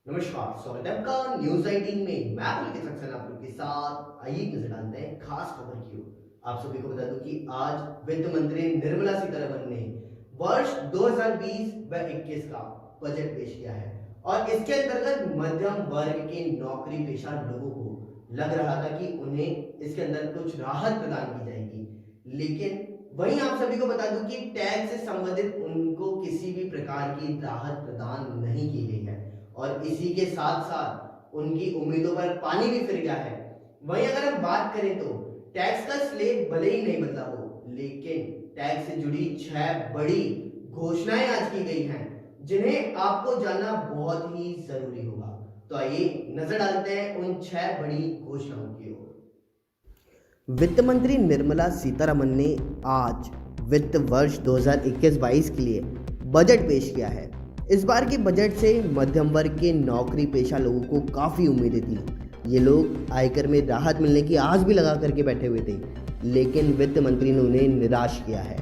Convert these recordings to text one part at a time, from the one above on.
नमस्कार, स्वागत है आपका न्यूज 18 में। मैं पुलकित सक्सेना आप लोग के साथ। आइए नजर डालते हैं खास खबर की ओर। आप सभी को बता दूं कि आज वित्त मंत्री निर्मला सीतारमण ने वर्ष 2020 व 21 का बजट पेश किया है और इसके अंतर्गत मध्यम वर्ग के नौकरी पेशा लोगों को लग रहा था कि उन्हें इसके अंदर कुछ राहत प्रदान की जाएगी, लेकिन वहीं आप सभी को बता दूं कि टैक्स से संबंधित उनको किसी भी प्रकार की राहत प्रदान नहीं की गई है और इसी के साथ साथ उनकी उम्मीदों पर पानी भी फिर गया है। वहीं अगर हम बात करें तो टैक्स का स्लेब भले ही नहीं बदला हो, लेकिन टैक्स से जुड़ी 6 बड़ी घोषणाएं आज की गई हैं जिन्हें आपको जानना बहुत ही जरूरी होगा। तो आइए नजर डालते हैं उन 6 बड़ी घोषणाओं की ओर। वित्त मंत्री निर्मला सीतारमण ने आज वित्त वर्ष 2021-22 के लिए बजट पेश किया है। इस बार के बजट से मध्यम वर्ग के नौकरी पेशा लोगों को काफ़ी उम्मीदें थी। ये लोग आयकर में राहत मिलने की आस भी लगा करके बैठे हुए थे, लेकिन वित्त मंत्री ने उन्हें निराश किया है।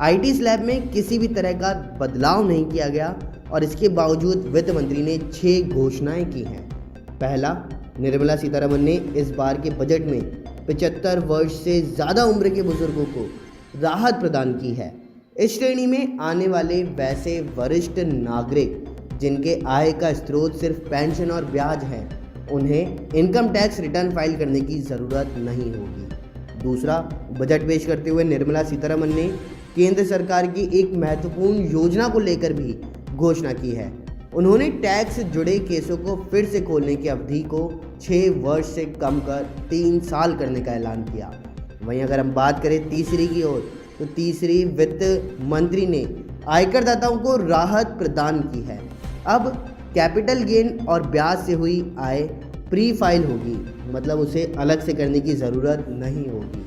आईटी स्लैब में किसी भी तरह का बदलाव नहीं किया गया और इसके बावजूद वित्त मंत्री ने 6 घोषणाएं की हैं। पहला, निर्मला सीतारमण ने इस बार के बजट में 75 वर्ष से ज़्यादा उम्र के बुजुर्गों को राहत प्रदान की है। इस श्रेणी में आने वाले वैसे वरिष्ठ नागरिक जिनके आय का स्रोत सिर्फ पेंशन और ब्याज है, उन्हें इनकम टैक्स रिटर्न फाइल करने की ज़रूरत नहीं होगी। दूसरा, बजट पेश करते हुए निर्मला सीतारमण ने केंद्र सरकार की एक महत्वपूर्ण योजना को लेकर भी घोषणा की है। उन्होंने टैक्स से जुड़े केसों को फिर से खोलने की अवधि को 6 वर्ष से कम कर 3 साल करने का ऐलान किया। वहीं अगर हम बात करें तीसरी की ओर, तो तीसरी, वित्त मंत्री ने आयकरदाताओं को राहत प्रदान की है। अब कैपिटल गेन और ब्याज से हुई आय प्री फाइल होगी, मतलब उसे अलग से करने की ज़रूरत नहीं होगी।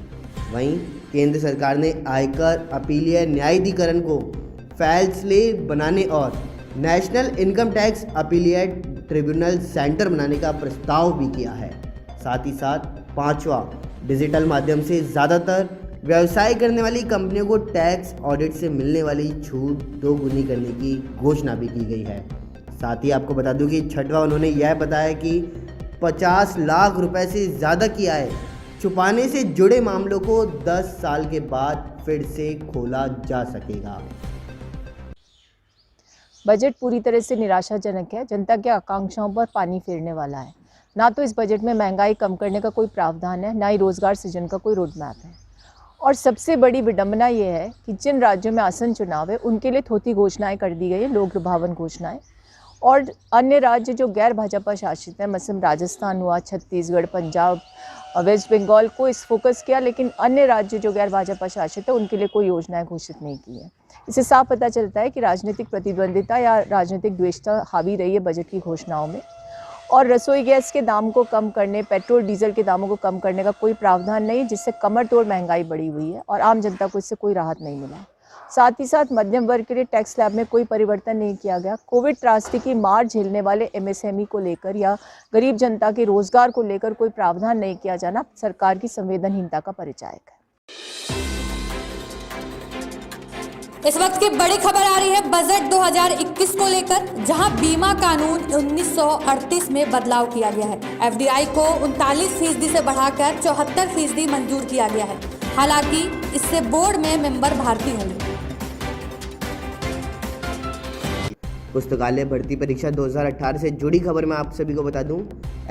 वहीं केंद्र सरकार ने आयकर अपीलीय न्यायाधिकरण को फैसले बनाने और नेशनल इनकम टैक्स अपीलीय ट्रिब्यूनल सेंटर बनाने का प्रस्ताव भी किया है। साथ ही साथ पांचवा, डिजिटल माध्यम से ज़्यादातर व्यवसाय करने वाली कंपनियों को टैक्स ऑडिट से मिलने वाली छूट 2 गुनी करने की घोषणा भी की गई है। साथ ही आपको बता दूं कि छठवां, उन्होंने यह बताया कि 50 लाख रुपए से ज़्यादा की आय छुपाने से जुड़े मामलों को 10 साल के बाद फिर से खोला जा सकेगा। बजट पूरी तरह से निराशाजनक है। जनता की आकांक्षाओं पर पानी फेरने वाला है। ना तो इस बजट में महंगाई कम करने का कोई प्रावधान है, ना ही रोजगार सृजन का कोई रोड मैप है। और सबसे बड़ी विडंबना ये है कि जिन राज्यों में आसन चुनाव है उनके लिए थोथी घोषणाएं कर दी गई है, लोक लुभावन घोषणाएं, और अन्य राज्य जो गैर भाजपा शासित है, मसलन राजस्थान हुआ, छत्तीसगढ़, पंजाब, वेस्ट बंगाल को इस फोकस किया, लेकिन अन्य राज्य जो गैर भाजपा शासित है उनके लिए कोई योजनाएं घोषित नहीं की है। इससे साफ पता चलता है कि राजनीतिक प्रतिद्वंदिता या राजनीतिक द्वेषता हावी रही है बजट की घोषणाओं में। और रसोई गैस के दाम को कम करने, पेट्रोल डीजल के दामों को कम करने का कोई प्रावधान नहीं, जिससे कमर तोड़ महंगाई बढ़ी हुई है और आम जनता को इससे कोई राहत नहीं मिला। साथ ही साथ मध्यम वर्ग के लिए टैक्स स्लैब में कोई परिवर्तन नहीं किया गया। कोविड त्रासदी की मार झेलने वाले एमएसएमई को लेकर या गरीब जनता के रोजगार को लेकर कोई प्रावधान नहीं किया जाना सरकार की संवेदनहीनता का परिचायक है। इस वक्त की बड़ी खबर आ रही है बजट 2021 को लेकर, जहां बीमा कानून 1938 में बदलाव किया गया है। एफडीआई को 39% से बढ़ाकर 74% मंजूर किया गया है। हालांकि इससे बोर्ड में मेंबर भारतीय होंगे। पुस्तकालय भर्ती परीक्षा 2018 से जुड़ी खबर मैं आप सभी को बता दूं,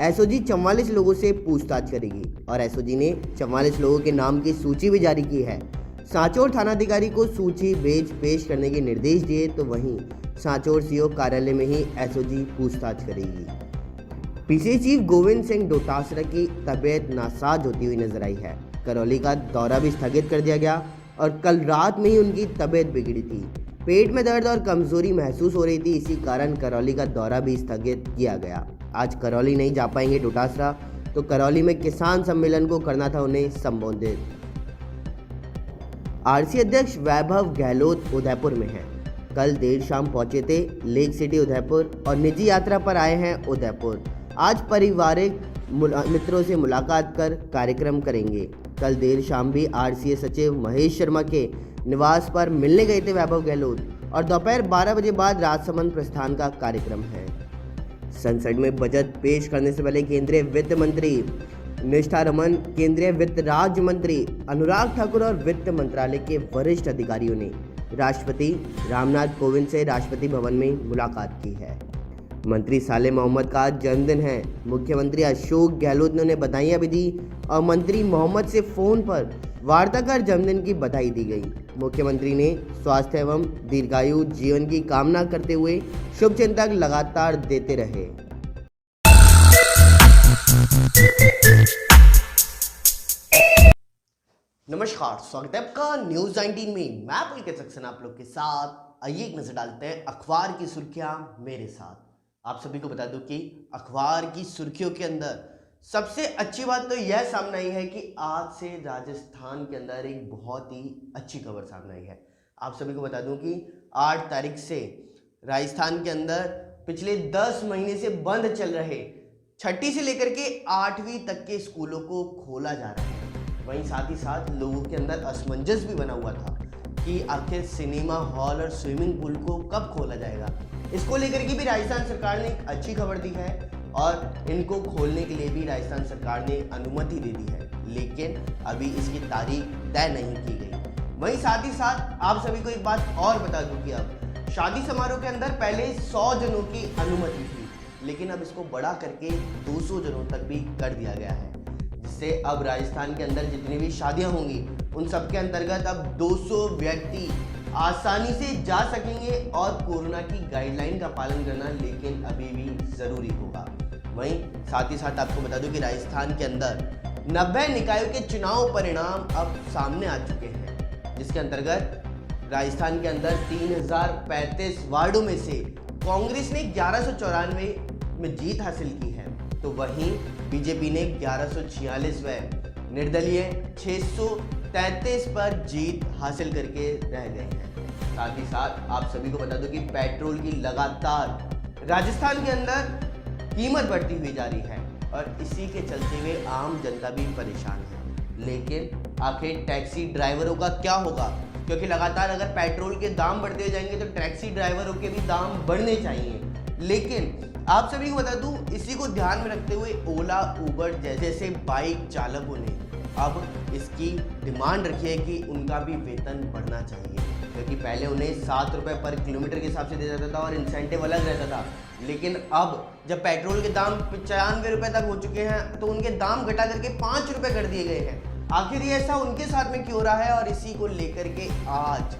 एसओजी 44 लोगों से पूछताछ करेगी और एसओजी ने 44 लोगों के नाम की सूची भी जारी की है। सांचौर थानाधिकारी को सूची भेज पेश करने के निर्देश दिए, तो वहीं सांचौर सीओ कार्यालय में ही एसओजी पूछताछ करेगी। पीसीए चीफ गोविंद सिंह डोटासरा की तबीयत नासाज होती हुई नजर आई है। करौली का दौरा भी स्थगित कर दिया गया और कल रात में ही उनकी तबीयत बिगड़ी थी। पेट में दर्द और कमजोरी महसूस हो रही थी, इसी कारण करौली का दौरा भी स्थगित किया गया। आज करौली नहीं जा पाएंगे डोटासरा, तो करौली में किसान सम्मेलन को करना था उन्हें संबोधित। आरसी अध्यक्ष वैभव गहलोत उदयपुर में हैं। कल देर शाम पहुंचे थे लेक सिटी उदयपुर और निजी यात्रा पर आए हैं उदयपुर। आज पारिवारिक मित्रों से मुलाकात कर कार्यक्रम करेंगे। कल देर शाम भी आरसीए सचिव महेश शर्मा के निवास पर मिलने गए थे वैभव गहलोत और दोपहर 12 बजे बाद राजसमंद प्रस्थान का कार्यक्रम है। संसद में बजट पेश करने से पहले केंद्रीय वित्त मंत्री निष्ठा रमन, केंद्रीय वित्त राज्य मंत्री अनुराग ठाकुर और वित्त मंत्रालय के वरिष्ठ अधिकारियों ने राष्ट्रपति रामनाथ कोविंद से राष्ट्रपति भवन में मुलाकात की है। मंत्री साले मोहम्मद का आज जन्मदिन है। मुख्यमंत्री अशोक गहलोत ने उन्हें बधाइयां भी दी और मंत्री मोहम्मद से फोन पर वार्ता कर जन्मदिन की बधाई दी गई। मुख्यमंत्री ने स्वास्थ्य एवं दीर्घायु जीवन की कामना करते हुए शुभचिंतक लगातार देते रहे। नमस्कार, स्वागत है आपका न्यूज 19 में। मैं पुलकित सक्सेना आप लोग के साथ। आइए एक नजर डालते हैं अखबार की सुर्खियां मेरे साथ। आप सभी को बता दूं कि अखबार की सुर्खियों के अंदर सबसे अच्छी बात तो यह सामने आई है कि आज से राजस्थान के अंदर एक बहुत ही अच्छी खबर सामने आई है। आप सभी को बता दूं कि 8 तारीख से राजस्थान के अंदर पिछले 10 महीने से बंद चल रहे 6ठी से लेकर के 8वीं तक के स्कूलों को खोला जा रहा है। वहीं साथ ही साथ लोगों के अंदर असमंजस भी बना हुआ था कि आखिर सिनेमा हॉल और स्विमिंग पूल को कब खोला जाएगा। इसको लेकर के भी राजस्थान सरकार ने एक अच्छी खबर दी है और इनको खोलने के लिए भी राजस्थान सरकार ने अनुमति दे दी है, लेकिन अभी इसकी तारीख तय नहीं की गई। वहीं साथ ही साथ आप सभी को एक बात और बता दूं कि अब शादी समारोह के अंदर पहले 100 जनों की अनुमति थी, लेकिन अब इसको बढ़ा करके 200 जनों तक भी कर दिया गया है, जिससे अब राजस्थान के अंदर जितनी भी शादियां होंगी उन सब के अंतर्गत अब 200 व्यक्ति आसानी से जा सकेंगे और कोरोना की गाइडलाइन का पालन करना लेकिन अभी भी जरूरी होगा। वहीं साथ ही साथ आपको बता दूं कि राजस्थान के अंदर 90 निकायों के चुनाव परिणाम अब सामने आ चुके हैं, जिसके अंतर्गत राजस्थान के अंदर 3035 वार्डों में से कांग्रेस ने 1194 में जीत हासिल की है, तो वहीं बीजेपी ने 1146 व निर्दलीय 633 पर जीत हासिल करके रह गए हैं। साथ ही साथ आप सभी को बता दूं कि पेट्रोल की लगातार राजस्थान के अंदर कीमत बढ़ती हुई जा रही है और इसी के चलते हुए आम जनता भी परेशान है। लेकिन आखिर टैक्सी ड्राइवरों का क्या होगा, क्योंकि लगातार अगर पेट्रोल के दाम बढ़ते जाएंगे तो टैक्सी ड्राइवरों के भी दाम बढ़ने चाहिए। लेकिन आप सभी को बता दूं, इसी को ध्यान में रखते हुए ओला, उबर जैसे बाइक चालकों ने अब इसकी डिमांड रखी है कि उनका भी वेतन बढ़ना चाहिए, क्योंकि पहले उन्हें 7 रुपये पर किलोमीटर के हिसाब से दिया जाता था और इंसेंटिव अलग रहता था। लेकिन अब जब पेट्रोल के दाम 95 रुपये तक हो चुके हैं तो उनके दाम घटा करके 5 रुपये कर दिए गए हैं। आखिर ये ऐसा उनके साथ में क्यों रहा है, और इसी को लेकर के आज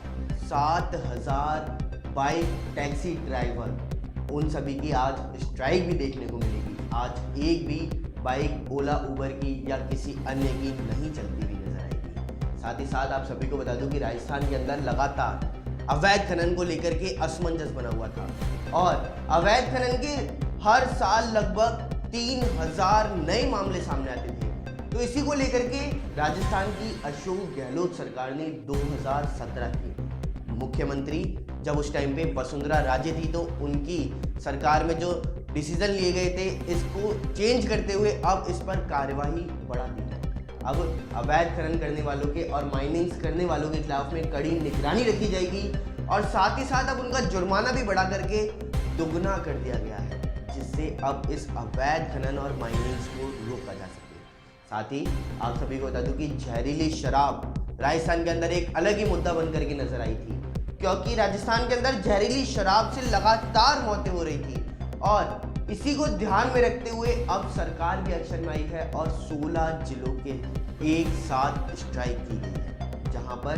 7000 बाइक टैक्सी ड्राइवर उन सभी की आज स्ट्राइक भी देखने को मिलेगी। आज एक भी बाइक ओला, उबर की या किसी अन्य की नहीं चलती हुई नजर आएगी। साथ ही साथ आप सभी को बता दूं कि राजस्थान के अंदर लगातार अवैध खनन को लेकर के असमंजस बना हुआ था और अवैध खनन के हर साल लगभग 3000 नए मामले सामने आते थे। तो इसी को लेकर के राजस्थान की अशोक गहलोत सरकार ने 2017 की मुख्यमंत्री जब उस टाइम पे वसुंधरा राजे थी, तो उनकी सरकार में जो डिसीजन लिए गए थे इसको चेंज करते हुए अब इस पर कार्यवाही बढ़ा दी है। अब अवैध खनन करने वालों के और माइनिंग्स करने वालों के खिलाफ में कड़ी निगरानी रखी जाएगी और साथ ही साथ अब उनका जुर्माना भी बढ़ा करके दुगना कर दिया गया है, जिससे अब इस अवैध खनन और माइनिंग्स को रोका जा सके। साथ ही आप सभी को बता दूं कि जहरीली शराब राजस्थान के अंदर एक अलग ही मुद्दा बन करके नजर आई थी, क्योंकि राजस्थान के अंदर जहरीली शराब से लगातार मौतें हो रही थी और इसी को ध्यान में रखते हुए अब सरकार भी एक्शन में आई है और 16 जिलों के एक साथ स्ट्राइक की गई है, जहां पर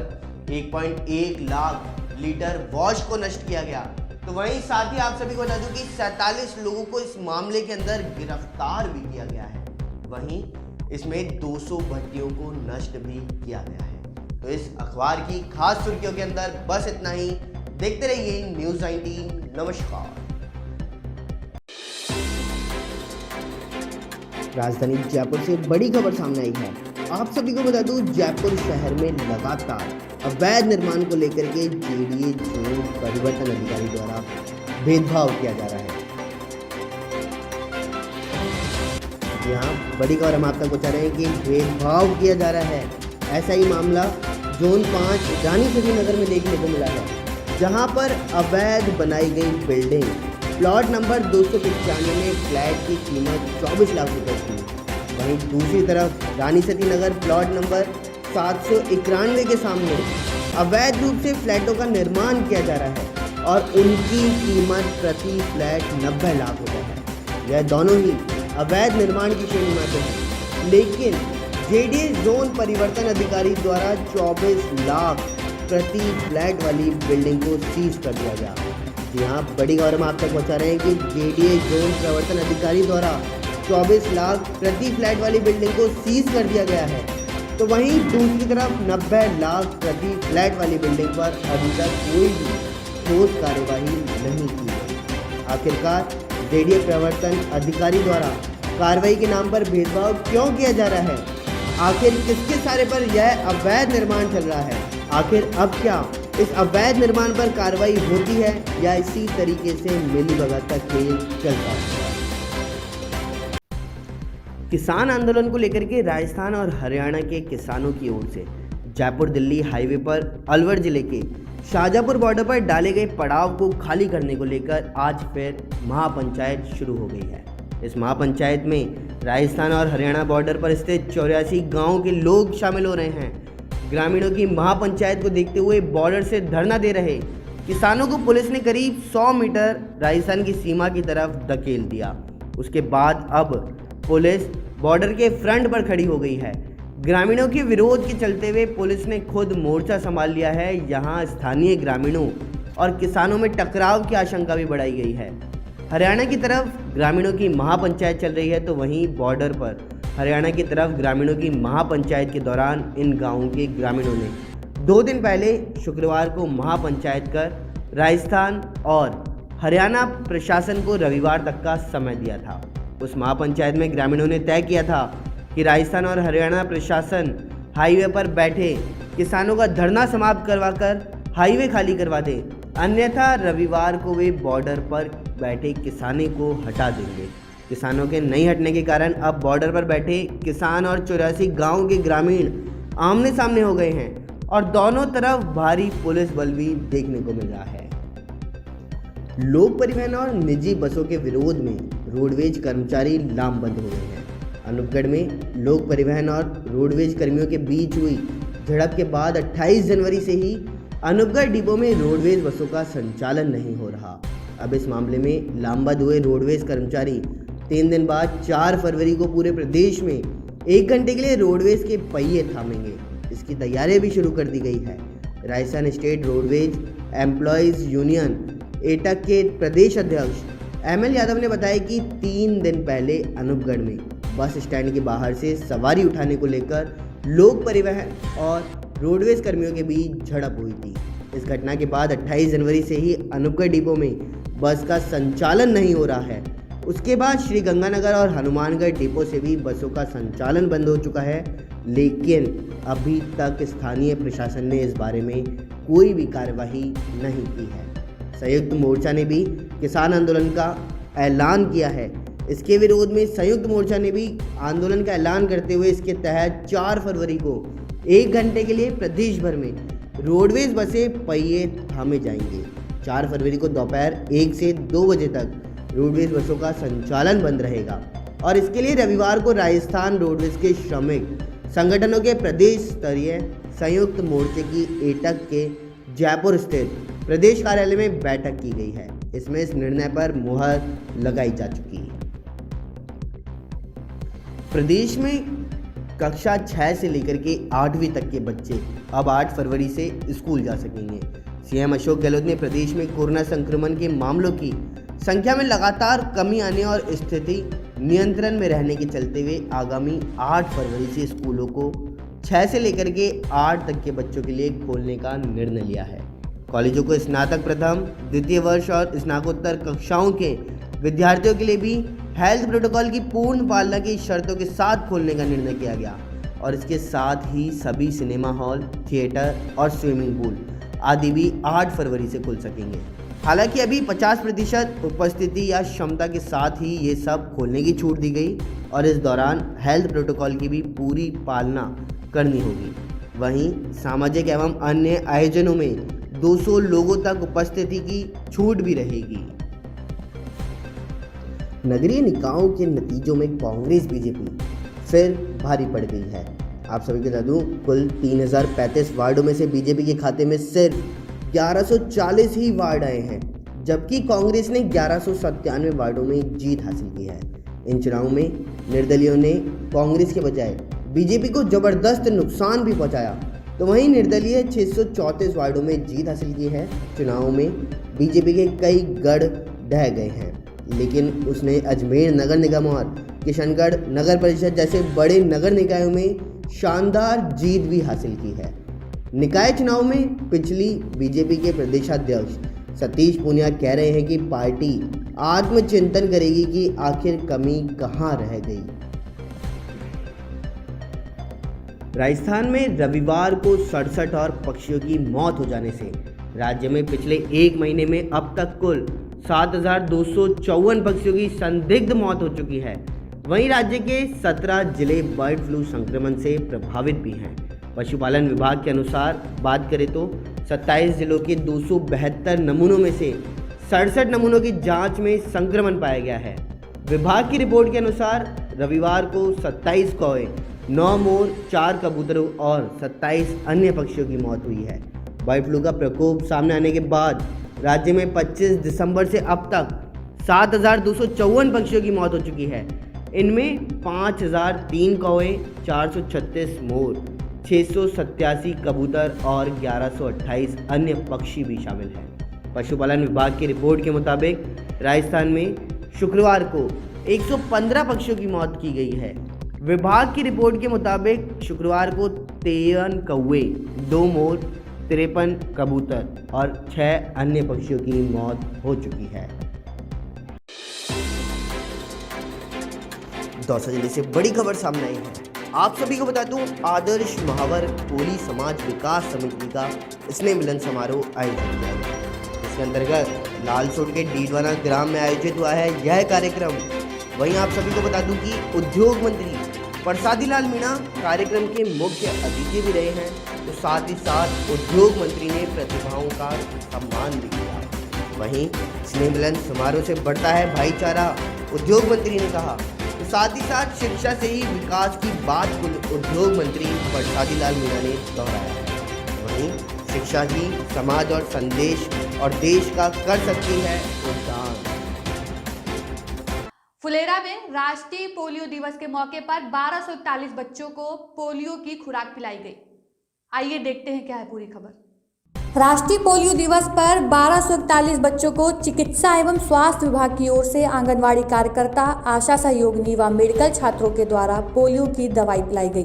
1.1 लाख लीटर वॉश को नष्ट किया गया। तो वहीं साथ ही आप सभी को बता दूं कि 47 लोगों को इस मामले के अंदर गिरफ्तार भी किया गया है। वहीं इसमें 200 भट्टियों को नष्ट भी किया गया है। तो इस अखबार की खास सुर्खियों के अंदर बस इतना ही। देखते रहिए न्यूज 19। नमस्कार। राजधानी जयपुर से बड़ी खबर सामने आई है। आप सभी को बता दूं, जयपुर शहर में लगातार अवैध निर्माण को लेकर के जेडीए जोन परिवर्तन अधिकारी द्वारा भेदभाव किया जा रहा है। यहाँ बड़ी खबर हम आप तक पहुँचा रहे हैं कि भेदभाव किया जा रहा है। ऐसा ही मामला जोन 5 रानी सभी नगर में देखने को मिला है, जहाँ पर अवैध बनाई गई बिल्डिंग प्लॉट नंबर 295 में फ्लैट की कीमत 24 लाख रुपए थी। वहीं दूसरी तरफ रानी सती नगर प्लॉट नंबर 791 के सामने अवैध रूप से फ्लैटों का निर्माण किया जा रहा है और उनकी कीमत प्रति फ्लैट 90 लाख रुपए है। यह दोनों ही अवैध निर्माण की श्रेणी में आते हैं, लेकिन जेडीए जोन परिवर्तन अधिकारी द्वारा 24 लाख प्रति फ्लैट वाली बिल्डिंग को सीज कर दिया गया। जी हाँ, बड़ी खबर हम आप तक पहुँचा रहे हैं कि जेडीए जोन परिवर्तन अधिकारी द्वारा 24 लाख प्रति फ्लैट वाली बिल्डिंग को सीज कर दिया गया है, तो वहीं दूसरी तरफ 90 लाख प्रति फ्लैट वाली बिल्डिंग पर अभी तक कोई भी ठोस कार्यवाही नहीं की गई। आखिरकार जेडीए प्रवर्तन अधिकारी द्वारा कार्रवाई के नाम पर भेदभाव क्यों किया जा रहा है? आखिर किसके सारे पर यह अवैध निर्माण चल रहा है? आखिर अब क्या इस अवैध निर्माण पर कार्रवाई होती है या इसी तरीके से मिलीभगत का खेल चलता है? किसान आंदोलन को लेकर के राजस्थान और हरियाणा के किसानों की ओर से जयपुर दिल्ली हाईवे पर अलवर जिले के शाहजहाँपुर बॉर्डर पर डाले गए पड़ाव को खाली करने को लेकर आज फिर महापंचायत शुरू हो गई है। इस महापंचायत में राजस्थान और हरियाणा बॉर्डर पर स्थित 84 गांवों के लोग शामिल हो रहे हैं। ग्रामीणों की महापंचायत को देखते हुए बॉर्डर से धरना दे रहे किसानों को पुलिस ने करीब 100 मीटर राजस्थान की सीमा की तरफ धकेल दिया। उसके बाद अब पुलिस बॉर्डर के फ्रंट पर खड़ी हो गई है। ग्रामीणों के विरोध के चलते हुए पुलिस ने खुद मोर्चा संभाल लिया है। यहाँ स्थानीय ग्रामीणों और किसानों में टकराव की आशंका भी बढ़ाई गई है। हरियाणा की तरफ ग्रामीणों की महापंचायत चल रही है, तो वहीं बॉर्डर पर हरियाणा की तरफ ग्रामीणों की महापंचायत के दौरान इन गांवों के ग्रामीणों ने 2 दिन पहले शुक्रवार को महापंचायत कर राजस्थान और हरियाणा प्रशासन को रविवार तक का समय दिया था। उस महापंचायत में ग्रामीणों ने तय किया था कि राजस्थान और हरियाणा प्रशासन हाईवे पर बैठे किसानों का धरना समाप्त करवाकर हाईवे खाली करवा दे, अन्यथा रविवार को वे बॉर्डर पर बैठे किसानों को हटा देंगे। किसानों के नहीं हटने के कारण अब बॉर्डर पर बैठे किसान और 84 गांव के ग्रामीण आमने सामने हो गए हैं और दोनों तरफ भारी पुलिस बल भी देखने को मिल रहा है। लोक परिवहन और निजी बसों के विरोध में रोडवेज कर्मचारी लामबंद हो गए हैं। अनूपगढ़ में लोक परिवहन और रोडवेज कर्मियों के बीच हुई झड़प के बाद 28 जनवरी से ही अनूपगढ़ डिपो में रोडवेज बसों का संचालन नहीं हो रहा। अब इस मामले में लामबंद हुए रोडवेज कर्मचारी 3 दिन बाद 4 फरवरी को पूरे प्रदेश में 1 घंटे के लिए रोडवेज के पहिए थामेंगे। इसकी तैयारियां भी शुरू कर दी गई है। Rajasthan state roadways employees union AITUC के प्रदेश अध्यक्ष ML यादव ने बताया कि 3 दिन पहले अनूपगढ़ में बस स्टैंड के बाहर से सवारी उठाने को लेकर लोक परिवहन और रोडवेज कर्मियों के बीच झड़प हुई थी। इस घटना के बाद 28 जनवरी से ही अनूपगढ़ डिपो में बस का संचालन नहीं हो रहा है। उसके बाद श्री गंगानगर और हनुमानगढ़ डिपो से भी बसों का संचालन बंद हो चुका है, लेकिन अभी तक स्थानीय प्रशासन ने इस बारे में कोई भी कार्यवाही नहीं की है। संयुक्त मोर्चा ने भी किसान आंदोलन का ऐलान किया है। इसके विरोध में संयुक्त मोर्चा ने भी आंदोलन का ऐलान करते हुए इसके तहत 4 फरवरी को 1 घंटे के लिए प्रदेश भर में रोडवेज बसें पहिए थामे जाएंगे। 4 फरवरी को दोपहर 1 से 2 बजे तक रोडवेज बसों का संचालन बंद रहेगा और इसके लिए रविवार को राजस्थान रोडवेज के श्रमिक संगठनों के प्रदेश स्तरीय संयुक्त मोर्चे की एटक के जयपुर स्थित प्रदेश कार्यालय में बैठक की गई है। इसमें इस निर्णय पर मुहर लगाई जा चुकी है। प्रदेश में कक्षा 6 से लेकर के 8वीं तक के बच्चे अब 8 फरवरी से स्कूल जा सकेंगे। सीएम अशोक गहलोत ने प्रदेश में कोरोना संक्रमण के मामलों की संख्या में लगातार कमी आने और स्थिति नियंत्रण में रहने के चलते हुए आगामी 8 फरवरी से स्कूलों को 6 से लेकर के 8 तक के बच्चों के लिए खोलने का निर्णय लिया है। कॉलेजों को स्नातक प्रथम, द्वितीय वर्ष और स्नातकोत्तर कक्षाओं के विद्यार्थियों के लिए भी हेल्थ प्रोटोकॉल की पूर्ण पालना की शर्तों के साथ खोलने का निर्णय किया गया और इसके साथ ही सभी सिनेमा हॉल, थिएटर और स्विमिंग पूल आदि भी 8 फरवरी से खुल सकेंगे। हालांकि अभी 50% उपस्थिति या क्षमता के साथ ही ये सब खोलने की छूट दी गई और इस दौरान हेल्थ प्रोटोकॉल की भी पूरी पालना करनी होगी। वहीं सामाजिक एवं अन्य आयोजनों में 200 लोगों तक उपस्थिति की छूट भी रहेगी। नगरीय निकायों के नतीजों में कांग्रेस बीजेपी फिर भारी पड़ गई है। आप सभी को बता दूं, कुल 3035 वार्डों में से बीजेपी के खाते में सिर्फ 1140 ही वार्ड आए हैं, जबकि कांग्रेस ने 1197 वार्डों में जीत हासिल की है। इन चुनावों में निर्दलीयों ने कांग्रेस के बजाय बीजेपी को जबरदस्त नुकसान भी पहुंचाया, तो वहीं निर्दलीय 634 वार्डों में जीत हासिल की है। चुनावों में बीजेपी के कई गढ़ ढह गए हैं, लेकिन उसने अजमेर नगर निगम और किशनगढ़ नगर परिषद जैसे बड़े नगर निकायों में शानदार जीत भी हासिल की है। निकाय चुनाव में पिछली बीजेपी के प्रदेशाध्यक्ष सतीश पूनिया कह रहे हैं कि पार्टी आत्मचिंतन करेगी कि आखिर कमी कहां रह गई। राजस्थान में रविवार को 67 और पक्षियों की मौत हो जाने से राज्य में पिछले एक महीने में अब तक कुल 7254 पक्षियों की संदिग्ध मौत हो चुकी है। वहीं राज्य के 17 जिले बर्ड फ्लू संक्रमण से प्रभावित भी हैं। पशुपालन विभाग के अनुसार बात करें तो 27 जिलों के 272 नमूनों में से 67 नमूनों की जांच में संक्रमण पाया गया है। विभाग की रिपोर्ट के अनुसार रविवार को 27 कौवे, 9 मोर, 4 कबूतरों और 27 अन्य पक्षियों की मौत हुई है। बर्ड फ्लू का प्रकोप सामने आने के बाद राज्य में 25 दिसंबर से अब तक 7254 पक्षियों की मौत हो चुकी है। इनमें 5003 कौवे, 436 मोर, 687 कबूतर और 1128 अन्य पक्षी भी शामिल हैं। पशुपालन विभाग की रिपोर्ट के मुताबिक राजस्थान में शुक्रवार को 115 पक्षियों की मौत की गई है। विभाग की रिपोर्ट के मुताबिक शुक्रवार को 13 कौवे, 2 मोर, 53 कबूतर और 6 अन्य पक्षियों की मौत हो चुकी है। दौसा जिले से बड़ी खबर सामने आई है। आप सभी को बता दूं, आदर्श महावर कोली समाज विकास समिति का स्नेह मिलन समारोह आयोजित किया गया। इसके अंतर्गत लालसोट के डीडवाना ग्राम में आयोजित हुआ है यह कार्यक्रम। वहीं आप सभी को बता दूं कि उद्योग मंत्री प्रसादी लाल मीणा कार्यक्रम के मुख्य अतिथि भी रहे हैं, तो साथ ही साथ उद्योग मंत्री ने प्रतिभाओं का सम्मान भी किया। वहीं स्नेह मिलन समारोह से बढ़ता है भाईचारा, उद्योग मंत्री ने कहा। साथ ही साथ शिक्षा से ही विकास की बात उद्योग मंत्री प्रसादी लाल मीणा ने दोहराया है। वहीं शिक्षा ही समाज और संदेश और देश का कर सकती है उद्धार। फुलेरा में राष्ट्रीय पोलियो दिवस के मौके पर 1241 बच्चों को पोलियो की खुराक पिलाई गई। आइए देखते हैं क्या है पूरी खबर। राष्ट्रीय पोलियो दिवस पर 1241 बच्चों को चिकित्सा एवं स्वास्थ्य विभाग की ओर से आंगनवाड़ी कार्यकर्ता, आशा सहयोगिनी व मेडिकल छात्रों के द्वारा पोलियो की दवाई पिलाई गई।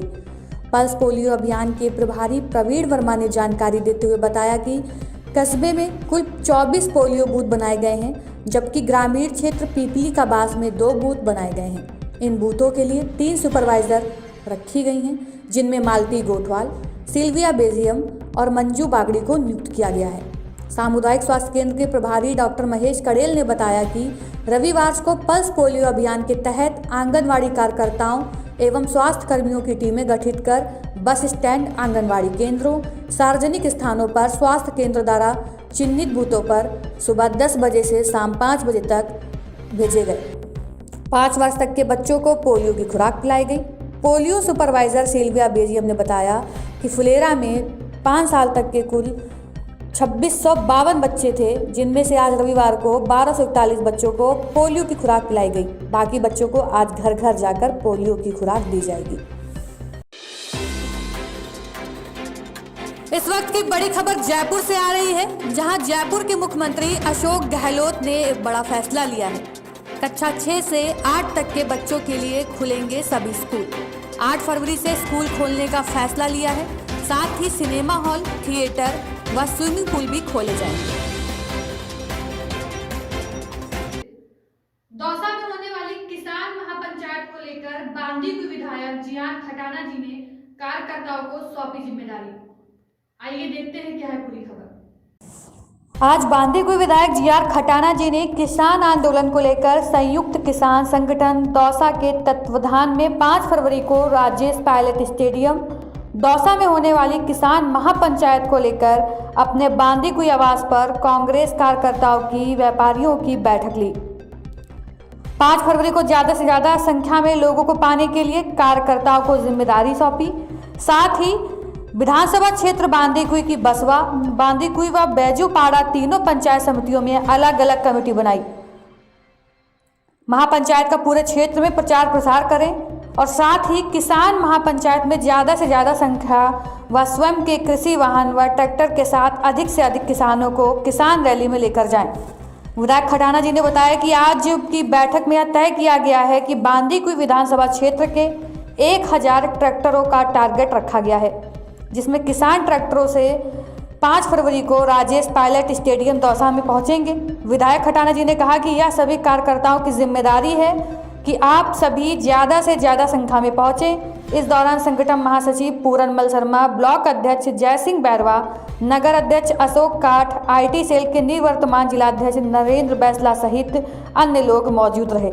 पल्स पोलियो अभियान के प्रभारी प्रवीण वर्मा ने जानकारी देते हुए बताया कि कस्बे में कुल 24 पोलियो बूथ बनाए गए हैं, जबकि ग्रामीण क्षेत्र पीपली का बास में 2 बूथ बनाए गए हैं। इन बूथों के लिए 3 सुपरवाइजर रखी गई हैं, जिनमें मालती गोठवाल, सिल्विया बेजियम और मंजू बागड़ी को नियुक्त किया गया है। सामुदायिक स्वास्थ्य केंद्र के प्रभारी डॉक्टर महेश कड़ेल ने बताया कि रविवार को पल्स पोलियो अभियान के तहत आंगनवाड़ी कार्यकर्ताओं एवं स्वास्थ्य कर्मियों की टीमें गठित कर बस स्टैंड, आंगनवाड़ी केंद्रों, सार्वजनिक स्थानों पर स्वास्थ्य केंद्र द्वारा चिन्हित बूथों पर सुबह 10 बजे से शाम 5 बजे तक भेजे गए। 5 वर्ष तक के बच्चों को पोलियो की खुराक पिलाई गई। पोलियो सुपरवाइजर सिल्विया बेजियम ने बताया कि फुलेरा में 5 साल तक के कुल 2652 बच्चे थे, जिनमें से आज रविवार को 1241 बच्चों को पोलियो की खुराक पिलाई गई। बाकी बच्चों को आज घर घर जाकर पोलियो की खुराक दी जाएगी। इस वक्त की बड़ी खबर जयपुर से आ रही है, जहां जयपुर के मुख्यमंत्री अशोक गहलोत ने एक बड़ा फैसला लिया है। कक्षा 6 से 8 तक के बच्चों के लिए खुलेंगे सभी स्कूल। 8 फरवरी से स्कूल खोलने का फैसला लिया है। साथ ही सिनेमा हॉल, थिएटर व स्विमिंग पूल भी खोले जाएंगे। दौसा में होने वाली किसान महापंचायत को लेकर बांदीकुई विधायक जीआर खटाना जी ने कार्यकर्ताओं को सौंपी जिम्मेदारी। आइए देखते हैं क्या है पूरी खबर। आज बांदीकुई विधायक जीआर खटाना जी ने किसान आंदोलन को लेकर संयुक्त किसान संगठन दौसा के तत्वाधान में 5 फरवरी को राजेश पायलट स्टेडियम दौसा में होने वाली किसान महापंचायत को लेकर अपने बांदीकुई आवास पर कांग्रेस कार्यकर्ताओं की, व्यापारियों की बैठक ली। 5 फरवरी को ज़्यादा से ज़्यादा संख्या में लोगों को पाने के लिए कार्यकर्ताओं को जिम्मेदारी सौंपी। साथ ही विधानसभा क्षेत्र बांदीकुई की बसवा, बांदीकुई व बैजूपाड़ा तीनों पंचायत समितियों में अलग अलग कमेटी बनाई। महापंचायत का पूरे क्षेत्र में प्रचार प्रसार करें और साथ ही किसान महापंचायत में ज़्यादा से ज़्यादा संख्या व स्वयं के कृषि वाहन व ट्रैक्टर के साथ अधिक से अधिक किसानों को किसान रैली में लेकर जाएं। विधायक खटाना जी ने बताया कि आज की बैठक में यह तय किया गया है कि बांदीकुई विधानसभा क्षेत्र के 1000 ट्रैक्टरों का टारगेट रखा गया है, जिसमें किसान ट्रैक्टरों से 5 फरवरी को राजेश पायलट स्टेडियम दौसा में पहुंचेंगे। विधायक खटाना जी ने कहा कि यह सभी कार्यकर्ताओं की जिम्मेदारी है कि आप सभी ज़्यादा से ज़्यादा संख्या में पहुंचें। इस दौरान संगठन महासचिव पूरनमल शर्मा, ब्लॉक अध्यक्ष जय सिंह बैरवा, नगर अध्यक्ष अशोक काठ, IT सेल के निवर्तमान जिलाध्यक्ष नरेंद्र बैसला सहित अन्य लोग मौजूद रहे।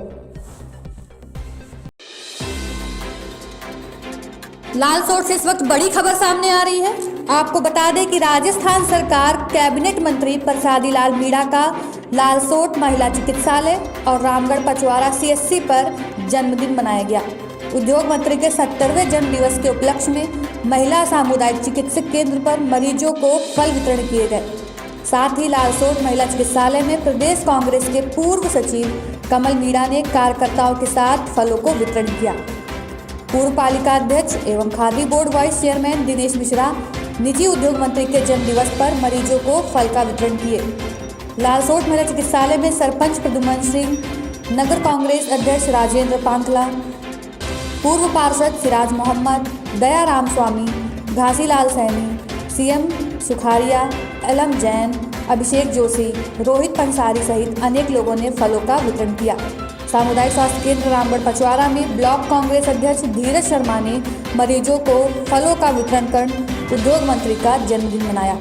लालसोट से इस वक्त बड़ी खबर सामने आ रही है। आपको बता दें कि राजस्थान सरकार कैबिनेट मंत्री प्रसादी लाल मीणा का लालसोट महिला चिकित्सालय और रामगढ़ पचवारा CSC पर जन्मदिन मनाया गया। उद्योग मंत्री के 70वें जन्म दिवस के उपलक्ष्य में महिला सामुदायिक चिकित्सक केंद्र पर मरीजों को फल वितरण किए गए। साथ ही लालसोट महिला चिकित्सालय में प्रदेश कांग्रेस के पूर्व सचिव कमल मीणा ने कार्यकर्ताओं के साथ फलों को वितरण किया। पूर्व पालिका अध्यक्ष एवं khadi board vice chairman Dinesh Mishra निजी उद्योग मंत्री के जन्म दिवस पर मरीजों को फल का वितरण किए। लालसोट महिला चिकित्सालय में सरपंच प्रद्युमन सिंह, नगर कांग्रेस अध्यक्ष राजेंद्र पांखला, पूर्व पार्षद सिराज मोहम्मद, दया राम स्वामी, घासीलाल सैनी, CM सुखाड़िया, LM जैन, अभिषेक जोशी, रोहित पंसारी सहित अनेक लोगों ने फलों का वितरण किया। सामुदायिक स्वास्थ्य केंद्र रामगढ़ पचवारा में ब्लॉक कांग्रेस अध्यक्ष धीरज शर्मा ने मरीजों को फलों का वितरण कर उद्योग मंत्री का जन्मदिन मनाया।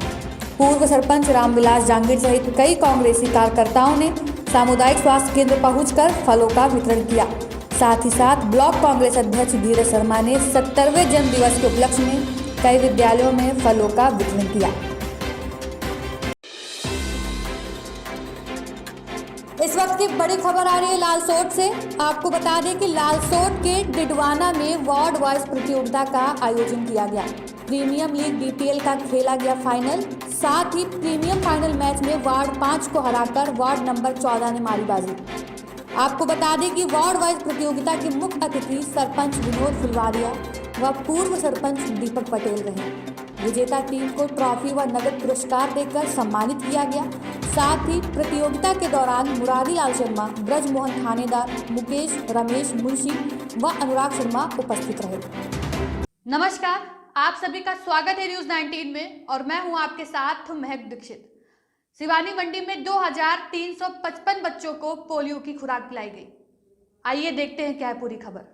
पूर्व सरपंच रामविलास जांगीर सहित कई कांग्रेसी कार्यकर्ताओं ने सामुदायिक स्वास्थ्य केंद्र पहुंचकर फलों का वितरण किया। साथ ही साथ ब्लॉक कांग्रेस अध्यक्ष धीरज शर्मा ने 70वें जन्म दिवस के उपलक्ष्य में कई विद्यालयों में फलों का वितरण किया। इस वक्त की बड़ी खबर आ रही है लालसोट से। आपको बता दें कि लालसोट के डिडवाना में वार्ड वाइज प्रतियोगिता का आयोजन किया गया। प्रीमियम लीग BPL का खेला गया फाइनल। साथ ही प्रीमियम फाइनल मैच में वार्ड 5 को हराकर वार्ड नंबर 14 ने मारी बाजी। आपको बता दें कि वार्ड वाइज प्रतियोगिता के मुख्य अतिथि सरपंच विनोद फुलवारिया व पूर्व सरपंच दीपक पटेल रहे। विजेता टीम को ट्रॉफी व नगद पुरस्कार देकर सम्मानित किया गया। साथ ही प्रतियोगिता के दौरान मुरारी लाल शर्मा, ब्रजमोहन थानेदार, मुकेश, रमेश मुंशी व अनुराग शर्मा उपस्थित रहे। नमस्कार, आप सभी का स्वागत है न्यूज़ 19 में और मैं हूं आपके साथ महक दीक्षित। शिवानी मंडी में 2355 बच्चों को पोलियो की खुराक पिलाई गई। आइए देखते हैं क्या है पूरी खबर।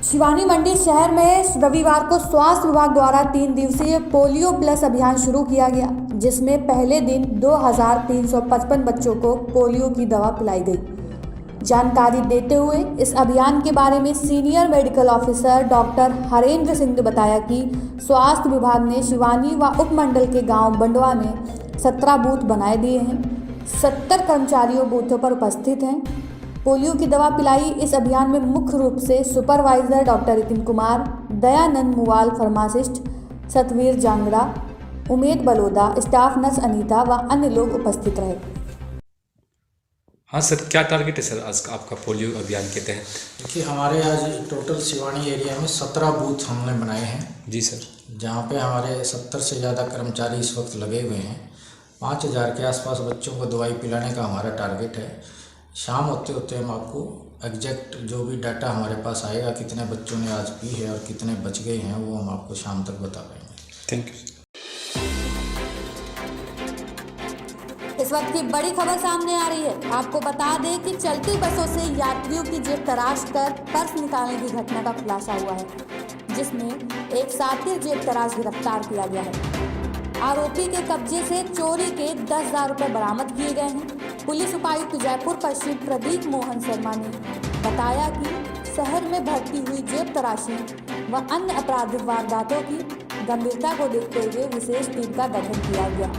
शिवानी मंडी शहर में रविवार को स्वास्थ्य विभाग द्वारा 3 दिवसीय पोलियो प्लस अभियान शुरू किया गया, जिसमें पहले दिन 2355 बच्चों को पोलियो की दवा पिलाई गई। जानकारी देते हुए इस अभियान के बारे में senior medical officer doctor Harendra Singh ने बताया कि स्वास्थ्य विभाग ने शिवानी व उपमंडल के गांव बंडवा में 17 बूथ बनाए दिए हैं। 70 कर्मचारियों बूथों पर उपस्थित हैं। पोलियो की दवा पिलाई इस अभियान में मुख्य रूप से supervisor doctor Nitin Kumar, Dayanand Muwal pharmacist, Satveer Jangra, Umed Baloda, staff nurse Anita व अन्य लोग उपस्थित रहे। हाँ सर, क्या टारगेट है सर आज आपका पोलियो अभियान के तहत? देखिए, हमारे आज टोटल शिवानी एरिया में 17 बूथ हमने बनाए हैं। जी सर। जहाँ पे हमारे 70 से ज़्यादा कर्मचारी इस वक्त लगे हुए हैं। 5000 के आसपास बच्चों को दवाई पिलाने का हमारा टारगेट है। शाम होते होते हम आपको एग्जैक्ट जो भी डाटा हमारे पास आएगा, कितने बच्चों ने आज पी है और कितने बच गए हैं, वो हम आपको शाम तक बता पाएंगे। Thank you. इस वक्त की बड़ी खबर सामने आ रही है। आपको बता दें कि चलती बसों से यात्रियों की जेब तराश कर पर्स निकालने की घटना का खुलासा हुआ है, जिसमें एक साथी जेब तराश गिरफ्तार किया गया है। आरोपी के कब्जे से चोरी के 10,000 रुपये बरामद किए गए हैं। पुलिस उपायुक्त जयपुर पश्चिम प्रदीप मोहन शर्मा ने बताया कि शहर में बढ़ती हुई जेब तराशी व अन्य आपराधिक वारदातों की गंभीरता को देखते हुए विशेष टीम का गठन किया गया।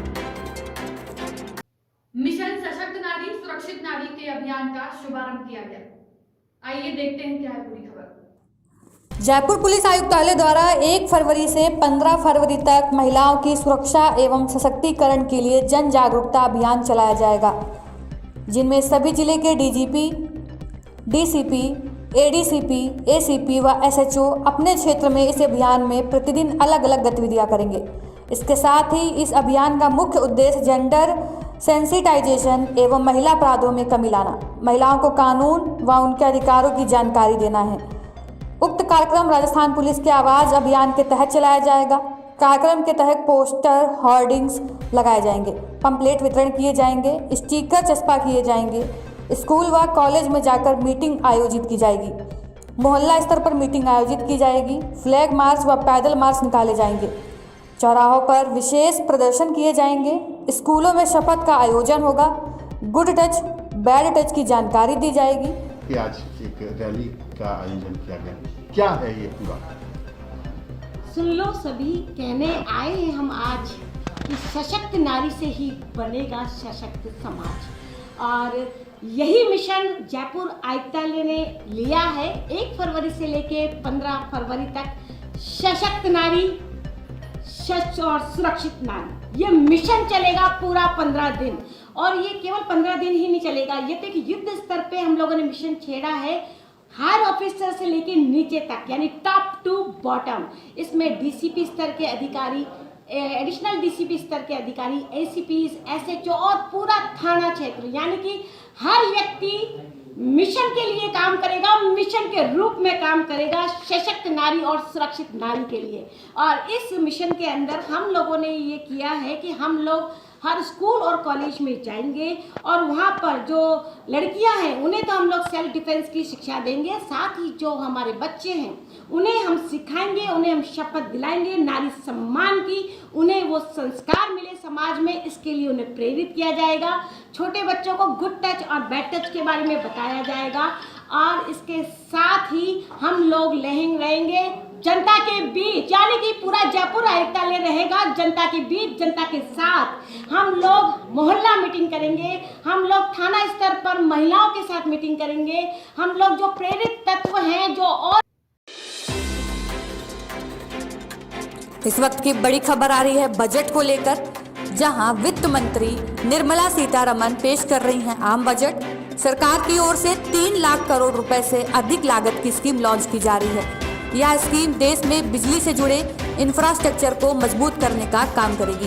मिशन सशक्त नारी सुरक्षित नारी के अभियान का शुभारंभ किया गया। आइए देखते हैं क्या है पूरी खबर। जयपुर पुलिस आयुक्तालय द्वारा 1 फरवरी से 15 फरवरी तक महिलाओं की सुरक्षा एवं सशक्तिकरण के लिए जन जागरूकता अभियान चलाया जाएगा, जिनमें सभी जिले के डीजीपी, डीसीपी, एडीसीपी, एसीपी व एसएचओ अपने क्षेत्र में इस अभियान में प्रतिदिन अलग अलग गतिविधियां करेंगे। इसके साथ ही इस अभियान का मुख्य उद्देश्य जेंडर सेंसिटाइजेशन एवं महिला अपराधों में कमी लाना, महिलाओं को कानून व उनके अधिकारों की जानकारी देना है। उक्त कार्यक्रम राजस्थान पुलिस के आवाज़ अभियान के तहत चलाया जाएगा। कार्यक्रम के तहत पोस्टर, होर्डिंग्स लगाए जाएंगे, पंपलेट वितरण किए जाएंगे, स्टिकर चस्पा किए जाएंगे। स्कूल व कॉलेज में जाकर मीटिंग आयोजित की जाएगी, मोहल्ला स्तर पर मीटिंग आयोजित की जाएगी, फ्लैग मार्च व पैदल मार्च निकाले जाएंगे, चौराहों पर विशेष प्रदर्शन किए जाएंगे, स्कूलों में शपथ का आयोजन होगा, गुड टच, बैड टच की जानकारी दी जाएगी। कि आज एक रैली का आयोजन किया गया, क्या है ये पूरा? सुन लो सभी, कहने आए हैं हम आज कि सशक्त नारी से ही बनेगा सशक्त समाज, और यही मिशन जयपुर आयुक्तालय ने लिया है। 1 फरवरी से लेके 15 फरवरी तक सशक्त नारी, सच और सुरक्षित नारी, ये मिशन चलेगा पूरा 15 दिन। और ये केवल 15 दिन ही नहीं चलेगा, ये तो एक युद्ध स्तर पे हम लोगों ने मिशन छेड़ा है, हायर ऑफिसर से लेके नीचे तक, यानी टॉप टू बॉटम। इसमें डीसीपी स्तर के अधिकारी, एडिशनल डीसीपी स्तर के अधिकारी, एसीपीज, एसएचओ और पूरा थाना क्षेत्र, यानी कि हर व्यक्ति मिशन के लिए काम करेगा, मिशन के रूप में काम करेगा, सशक्त नारी और सुरक्षित नारी के लिए। और इस मिशन के अंदर हम लोगों ने ये किया है कि हम लोग हर स्कूल और कॉलेज में जाएंगे और वहाँ पर जो लड़कियाँ हैं उन्हें तो हम लोग सेल्फ डिफेंस की शिक्षा देंगे, साथ ही जो हमारे बच्चे हैं उन्हें हम सिखाएंगे, उन्हें हम शपथ दिलाएंगे नारी सम्मान की, उन्हें वो संस्कार मिले समाज में, इसके लिए उन्हें प्रेरित किया जाएगा। छोटे बच्चों को गुड टच और बैड टच के बारे में बताया जाएगा। और इसके साथ ही हम लोग रहेंगे जनता के बीच, यानी कि पूरा जयपुर आयुक्तालय रहेगा जनता के बीच, जनता के साथ। हम लोग मोहल्ला मीटिंग करेंगे, हम लोग थाना स्तर पर महिलाओं के साथ मीटिंग करेंगे, हम लोग जो प्रेरित तत्व हैं जो और। इस वक्त की बड़ी खबर आ रही है बजट को लेकर, जहां वित्त मंत्री निर्मला सीतारमण पेश कर रही हैं आम बजट। सरकार की ओर से 3 लाख करोड़ रुपए से अधिक लागत की स्कीम लॉन्च की जा रही है। यह स्कीम देश में बिजली से जुड़े इंफ्रास्ट्रक्चर को मजबूत करने का काम करेगी।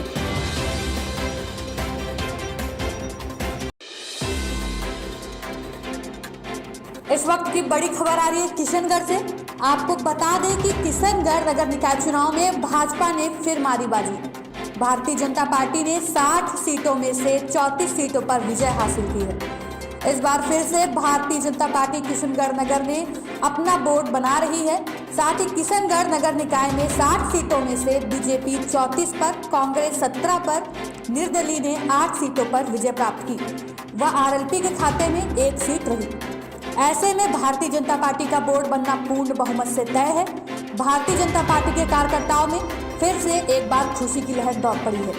इस वक्त की बड़ी खबर आ रही है किशनगढ़ से। आपको बता दें कि किशनगढ़ नगर निकाय चुनाव में भाजपा ने फिर मारी बाजी। भारतीय जनता पार्टी ने 60 सीटों में से 34 सीटों पर विजय हासिल की है। इस बार फिर से भारतीय जनता पार्टी किशनगढ़ नगर में अपना बोर्ड बना रही है। साथ ही किशनगढ़ नगर निकाय में 60 सीटों में से बीजेपी 34 पर, कांग्रेस 17 पर, निर्दलीय ने 8 सीटों पर विजय प्राप्त की। वह आरएलपी के खाते में 1 सीट रही। ऐसे में भारतीय जनता पार्टी का बोर्ड बनना पूर्ण बहुमत से तय है। भारतीय जनता पार्टी के कार्यकर्ताओं में फिर से एक बार खुशी की लहर दौड़ पड़ी है।